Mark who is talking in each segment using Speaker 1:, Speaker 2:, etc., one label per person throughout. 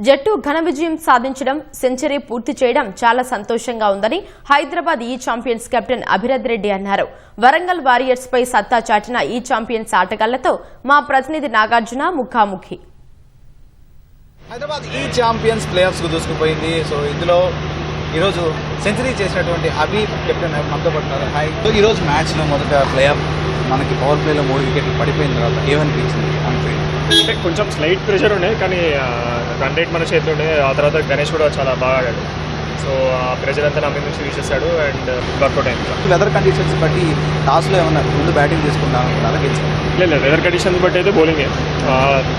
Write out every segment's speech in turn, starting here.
Speaker 1: జట్టు ఘన విజయం సాధించడం, సెంచరీ పూర్తి చేయడం చాలా సంతోషంగా ఉందని హైదరాబాద్ ఈ ఛాంపియన్స్ కెప్టెన్ అభిరథ్ రెడ్డి అన్నారు. వరంగల్ వారియర్స్ పై సత్తా చాటిన ఈ ఛాంపియన్స్ ఆటగాళ్లతో మా ప్రతినిధి నాగార్జున ముఖాముఖి.
Speaker 2: హైదరాబాద్ ఈ ఛాంపియన్స్ ప్లేఆఫ్స్ కు దూసుకుపోయింది. సో ఇందులో ఈరోజు సెంచరీ చేసినటువంటి అభి కెప్టెన్ మనతో పడుతున్నారు. సో ఈరోజు మ్యాచ్లో మొదట ప్లేఆఫ్ మనకి పవర్ ప్లేలో 3 వికెట్లు పడిపోయిన తర్వాత ఏమనిపించింది?
Speaker 3: అంటే కొంచెం స్లైట్ ప్రెషర్ ఉండే, కానీ రన్ రేట్ మన చేతిలో ఉండే. ఆ తర్వాత గణేష్ కూడా చాలా బాగా ఆడాడు. సో ఆ ప్రెషర్ అంతా నా మీద నుంచి తీసేస్తాడు అండ్ వర్కౌట్ అయింది.
Speaker 2: వెదర్ కండిషన్స్ బట్టి టాస్లో ఏమన్నా ముందు బ్యాటింగ్ తీసుకుంటాం అలా గెలిచాను.
Speaker 3: లేదు, వెదర్ కండిషన్స్ బట్టి అయితే బౌలింగే,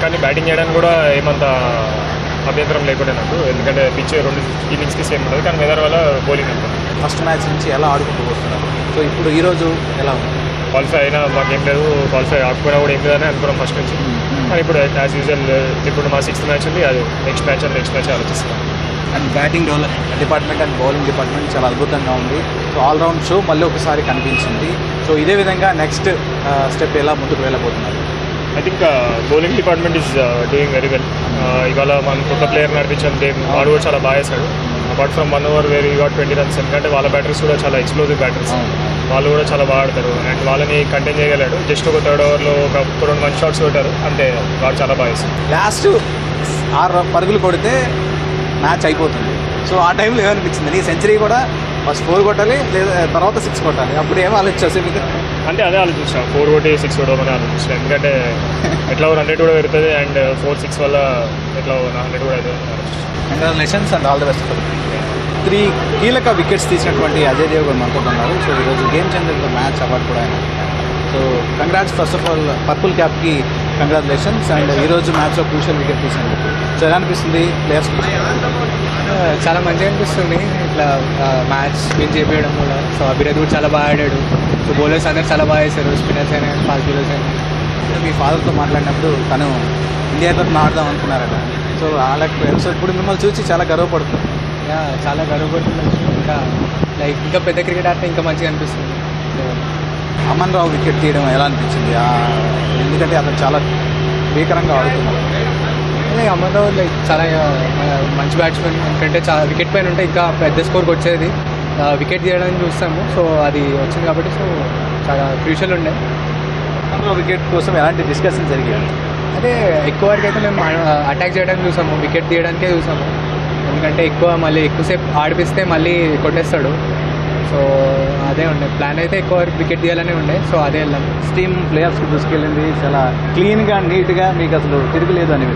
Speaker 3: కానీ బ్యాటింగ్ చేయడానికి కూడా ఏమంత అభ్యంతరం లేకుండా నాకు, ఎందుకంటే పిచ్ 2 ఇన్నింగ్స్కి సేమ్ ఉంటుంది, కానీ వెదర్ వల్ల బౌలింగ్ ఉంటుంది.
Speaker 2: ఫస్ట్ మ్యాచ్ నుంచి ఎలా ఆడుకుంటూ పోతున్నారు? సో ఇప్పుడు ఈరోజు ఎలా ఉంది?
Speaker 3: క్వాలిఫై అయినా మాకేం లేదు, క్వాలిఫై ఆకపోయినా కూడా ఏం లేదని అనుకున్నాం ఫస్ట్ నుంచి. కానీ ఇప్పుడు యాజ్ యూజువల్ ఇప్పుడు మా 6th మ్యాచ్ ఉంది, అది నెక్స్ట్ మ్యాచ్ ఆలోచిస్తున్నాం.
Speaker 2: And batting department and bowling department చాలా అద్భుతంగా ఉంది. సో ఆల్రౌండ్ షో మళ్ళీ ఒకసారి కనిపించింది. సో ఇదే విధంగా నెక్స్ట్ స్టెప్ ఎలా ముందుకు వెళ్ళబోతున్నారు?
Speaker 3: I think bowling department is doing very well. ఇవాళ మనం కొత్త ప్లేయర్ నడిపించాం, వాడు కూడా చాలా బాగా వేశాడు. Apart from 1 over where you got 20 runs, ఎందుకంటే వాళ్ళ బ్యాటర్స్ కూడా చాలా ఎక్స్ప్లోజివ్ బ్యాటర్స్, వాళ్ళు కూడా చాలా బాగా ఆడతారు అండ్ వాళ్ళని కంటైన్ చేయగలడు. జస్ట్ ఒక 3rd ఓవర్లో ఒక 2 మంచి షాట్స్ కొట్టారు అంతే, వాడు చాలా బాగా వేశారు.
Speaker 2: లాస్ట్ 6 పరుగులు కొడితే మ్యాచ్ అయిపోతుంది. సో ఆ టైంలో ఏమనిపించింది? నీ సెంచరీ కూడా ఫస్ట్ 4 కొట్టాలి, లేదా తర్వాత 6 కొట్టాలి, అప్పుడు ఏమో ఆలోచించావు మీకు?
Speaker 3: అంటే అదే ఆలోచించాను, 4 కొట్టి 6 కొట్టమని ఆలోచించాను. ఎందుకంటే ఎట్లా 100 కూడా పెరుగుతుంది అండ్ 4-6 వల్ల ఎట్లా 100 కూడా అవుతుంది.
Speaker 2: Congratulations and all the best. 3 కీలక వికెట్స్ తీసినటువంటి అజయ్ దేవ్ గారు మనతో ఉన్నారు. సో ఈరోజు గేమ్ చేంజర్ మ్యాచ్ అవార్డు కూడా ఆయన. So congrats first of all purple క్యాప్కి కంగ్రాచులేషన్స్. అండ్ ఈరోజు మ్యాచ్లో క్రూషియల్ వికెట్ తీసినందుకు సో ఎలా అనిపిస్తుంది ప్లేయర్స్?
Speaker 4: చాలా మంచిగా అనిపిస్తుంది ఇట్లా మ్యాచ్ విన్ చేపించడం కూడా. సో అభిరథ్ కూడా చాలా బాగా ఆడాడు. సో బౌలర్స్ అందరూ చాలా బాగా వేశారు, స్పిన్నర్స్ అయినా ఫాస్ట్ బౌలర్స్ అయినా.
Speaker 2: మీ ఫాదర్తో మాట్లాడినప్పుడు తను ఇండియా తరఫున ఆడదాం అనుకున్నారట. సో ఆడకపోయారు. సో ఇప్పుడు మిమ్మల్ని చూసి చాలా గర్వపడుతుంది.
Speaker 4: చాలా గర్వపడుతున్నాను. ఇంకా పెద్ద క్రికెట్ ఆడితే ఇంకా మంచిగా అనిపిస్తుంది.
Speaker 2: అమన్ రావు వికెట్ తీయడం ఎలా అనిపించింది? ఎందుకంటే అతను చాలా భీకరంగా ఆడుతున్నారు.
Speaker 4: అమన్ రావు చాలా మంచి బ్యాట్స్మెన్. ఎందుకంటే చాలా వికెట్ పైన ఉంటే ఇంకా పెద్ద స్కోర్కి వచ్చేది. వికెట్ తీయడానికి చూస్తాము, సో అది వచ్చింది కాబట్టి సో చాలా క్రూషియల్ ఉండే.
Speaker 2: అమన్ రావు వికెట్ కోసం ఎలాంటి డిస్కషన్ జరిగాయి?
Speaker 4: అదే ఎక్కువ వరకు అయితే మేము అటాక్ చేయడానికి చూసాము, వికెట్ తీయడానికే చూసాము. ఎందుకంటే ఎక్కువసేపు ఆడిపిస్తే మళ్ళీ కొట్టేస్తాడు. సో అదే ఉండే ప్లాన్, అయితే ఎక్కువ వరకు వికెట్ తీయాలనే ఉండే. సో అదే వెళ్ళాం.
Speaker 2: టీమ్ ప్లేఆఫ్స్కి దూసుకెళ్ళింది, చాలా క్లీన్గా నీట్గా, మీకు అసలు తిరగలేదు అని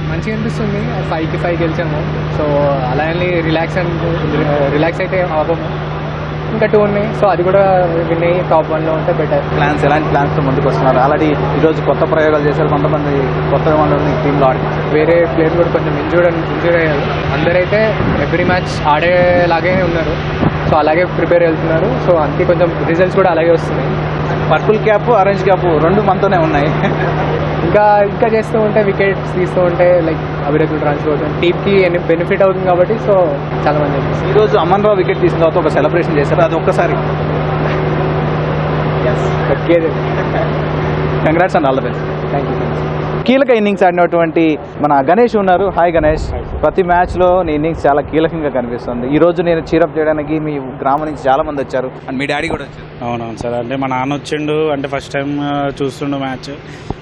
Speaker 4: మంచిగా అనిపిస్తుంది. 5-5 గెలిచాము. సో అలా రిలాక్స్ అయితే అవ్వము. ఇంకా 2 ఉన్నాయి, సో అది కూడా విన్ అయ్యి టాప్ 1లో ఉంటే బెటర్.
Speaker 2: ఎలాంటి ప్లాన్స్తో ముందుకు వస్తున్నారు? ఆల్రెడీ ఈరోజు కొత్త ప్రయోగాలు చేశారు, కొంతమంది కొత్త వాళ్ళని టీంలో ఆడిపించారు.
Speaker 4: వేరే ప్లేయర్ కూడా కొంచెం ఇంజూర్ అయ్యారు. అందరైతే ఎవ్రీ మ్యాచ్ ఆడేలాగే ఉన్నారు. సో అలాగే ప్రిపేర్ వెళ్తున్నారు. సో అంతే కొంచెం రిజల్ట్స్ కూడా అలాగే వస్తున్నాయి.
Speaker 2: పర్పుల్ క్యాప్, ఆరెంజ్ క్యాప్ 2 మనతోనే ఉన్నాయి.
Speaker 4: ఇంకా చేస్తూ ఉంటే, వికెట్స్ తీస్తూ ఉంటే అభివృద్ధి ట్రాన్స్ఫర్ అవుతుంది, టీమ్కి బెనిఫిట్ అవుతుంది కాబట్టి సో చాలా మంది.
Speaker 2: ఈరోజు అమన్ రావు వికెట్ తీసిన తర్వాత ఒక సెలబ్రేషన్ చేశారు, అది ఒక్కసారి. Congrats and all the best.
Speaker 4: Thank you.
Speaker 2: కీలక ఇన్నింగ్స్ ఆడినటువంటి మన గణేష్ ఉన్నారు. హాయ్ గణేష్, ప్రతి మ్యాచ్లో నీ ఇన్నింగ్స్ చాలా కీలకంగా కనిపిస్తుంది. ఈరోజు నేను చీరప్ చేయడానికి మీ గ్రామం నుంచి చాలా మంది వచ్చారు అండ్ మీ డాడీ కూడా వచ్చారు.
Speaker 5: అవునవును సార్, అంటే మా నాన్న వచ్చిండు, అంటే ఫస్ట్ టైం చూస్తుండు మ్యాచ్,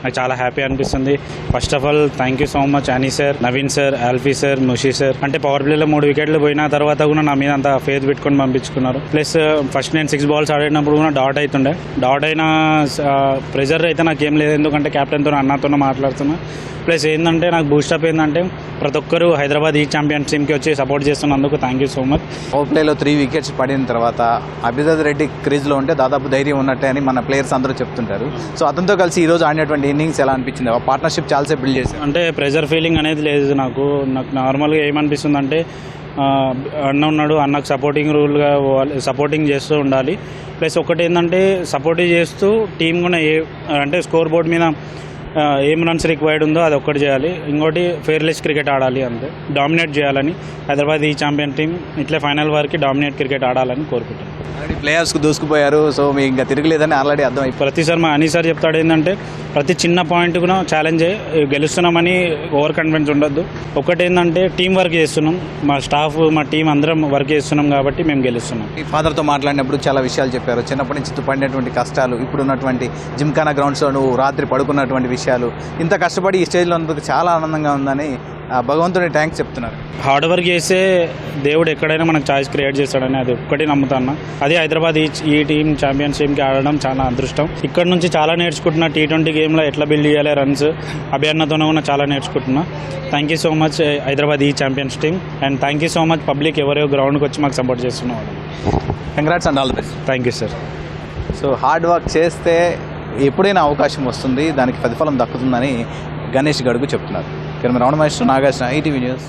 Speaker 5: నాకు చాలా హ్యాపీ అనిపిస్తుంది. First of all thank you so much Ani sir, Naveen sir, Alfie sir, Mushi sir. అంటే పవర్ ప్లేలో 3 వికెట్లు పోయిన తర్వాత కూడా నా మీద అంత ఫేత్ పెట్టుకొని పంపించుకున్నారు. ప్లస్ ఫస్ట్ నేను 6 balls ఆడినప్పుడు కూడా డాట్ అవుతుండే. డాట్ అయిన ప్రెజర్ అయితే నాకేం లేదు, ఎందుకంటే కెప్టెన్తో అన్నతో మాట్లాడుతున్నా. ప్లస్ ఏంటంటే నాకు బూస్టప్ ఏంటంటే ప్రతి ఒక్కరు హైదరాబాద్ ఈ ఛాంపియన్స్ టీమ్కి వచ్చి సపోర్ట్ చేస్తున్నందుకు thank you so much.
Speaker 2: Power ప్లేలో 3 వికెట్స్ పడిన తర్వాత అభిరథ్ రెడ్డి క్రీజ్లో ఉంటే దాదాపు ధైర్యం ఉన్నట్టే అని మన ప్లేయర్స్ అందరూ చెప్తుంటారు. సో అతనితో కలిసి ఈరోజు ఆడినటువంటి ఇన్నింగ్స్ ఎలా అనిపించింది? పార్ట్నర్షిప్ చాలాసేపు బిల్డ్ చేశారు.
Speaker 5: అంటే ప్రెజర్ ఫీలింగ్ అనేది లేదు నాకు నార్మల్గా ఏమనిపిస్తుంది అంటే అన్న ఉన్నాడు, అన్నకు సపోర్టింగ్ చేస్తూ ఉండాలి. ప్లస్ ఒకటి ఏంటంటే సపోర్టింగ్ చేస్తూ టీం కూడా అంటే స్కోర్ బోర్డ్ మీద ఏం రన్స్ రిక్వైర్డ్ ఉందో అది ఒక్కటి చేయాలి. ఇంకోటి ఫెయిర్లెస్ క్రికెట్ ఆడాలి, అంతే. డామినేట్ చేయాలని హైదరాబాద్ ఈ ఛాంపియన్ టీం ఇట్లే ఫైనల్ వరకు డామినేట్ క్రికెట్ ఆడాలని కోరుకుంటాను.
Speaker 2: ఆల్రెడీ ప్లేయర్స్కు దూసుకుపోయారు, సో మీకు ఇంకా తిరగలేదని ఆల్రెడీ అర్థమైపోయింది.
Speaker 5: ప్రతిసారి మా అనీ సార్ చెప్తాడు ఏంటంటే ప్రతి చిన్న పాయింట్ కూడా ఛాలెంజే, గెలుస్తున్నామని ఓవర్ కాన్ఫిడెన్స్ ఉండొద్దు. ఒకటి ఏంటంటే టీం వర్క్ చేస్తున్నాం, మా స్టాఫ్ మా టీం అందరం వర్క్ చేస్తున్నాం కాబట్టి మేము గెలుస్తున్నాం.
Speaker 2: మీ ఫాదర్తో మాట్లాడినప్పుడు చాలా విషయాలు చెప్పారు. చిన్నప్పటి నుంచి పడినటువంటి కష్టాలు, ఇప్పుడు ఉన్నటువంటి జిమ్ఖానా గ్రౌండ్స్లో నువ్వు రాత్రి పడుకున్నటువంటి విషయాలు, ఇంత కష్టపడి ఈ స్టేజ్లో ఉన్నందుకు చాలా ఆనందంగా ఉందని భగవంతుని థ్యాంక్స్ చెప్తున్నారు.
Speaker 5: హార్డ్ వర్క్ చేస్తే దేవుడు ఎక్కడైనా మనకు ఛాయిస్ క్రియేట్ చేస్తాడని అది ఒక్కటి నమ్ముతాను. అదే హైదరాబాద్ ఈ టీం ఛాంపియన్స్ టీమ్కి ఆడడం చాలా అదృష్టం. ఇక్కడ నుంచి చాలా నేర్చుకుంటున్నా, T20 గేమ్లో ఎట్లా బిల్డ్ చేయాలి రన్స్, అభియన్నతోనే కూడా చాలా నేర్చుకుంటున్నా. Thank you so much Hyderabad ఈ champions team, and thank you so much public ఎవరో గ్రౌండ్కి వచ్చి మాకు సపోర్ట్ చేస్తున్నారు.
Speaker 2: Congrats and all the best.
Speaker 5: Thank you sir.
Speaker 2: So hard work చేస్తే ఎప్పుడైనా అవకాశం వస్తుంది, దానికి ప్రతిఫలం దక్కుతుందని గణేష్ గడుగు చెప్తున్నారు. ఇక్కడ రమణ మహేష్, నాగార్జున, ఈటీవీ న్యూస్.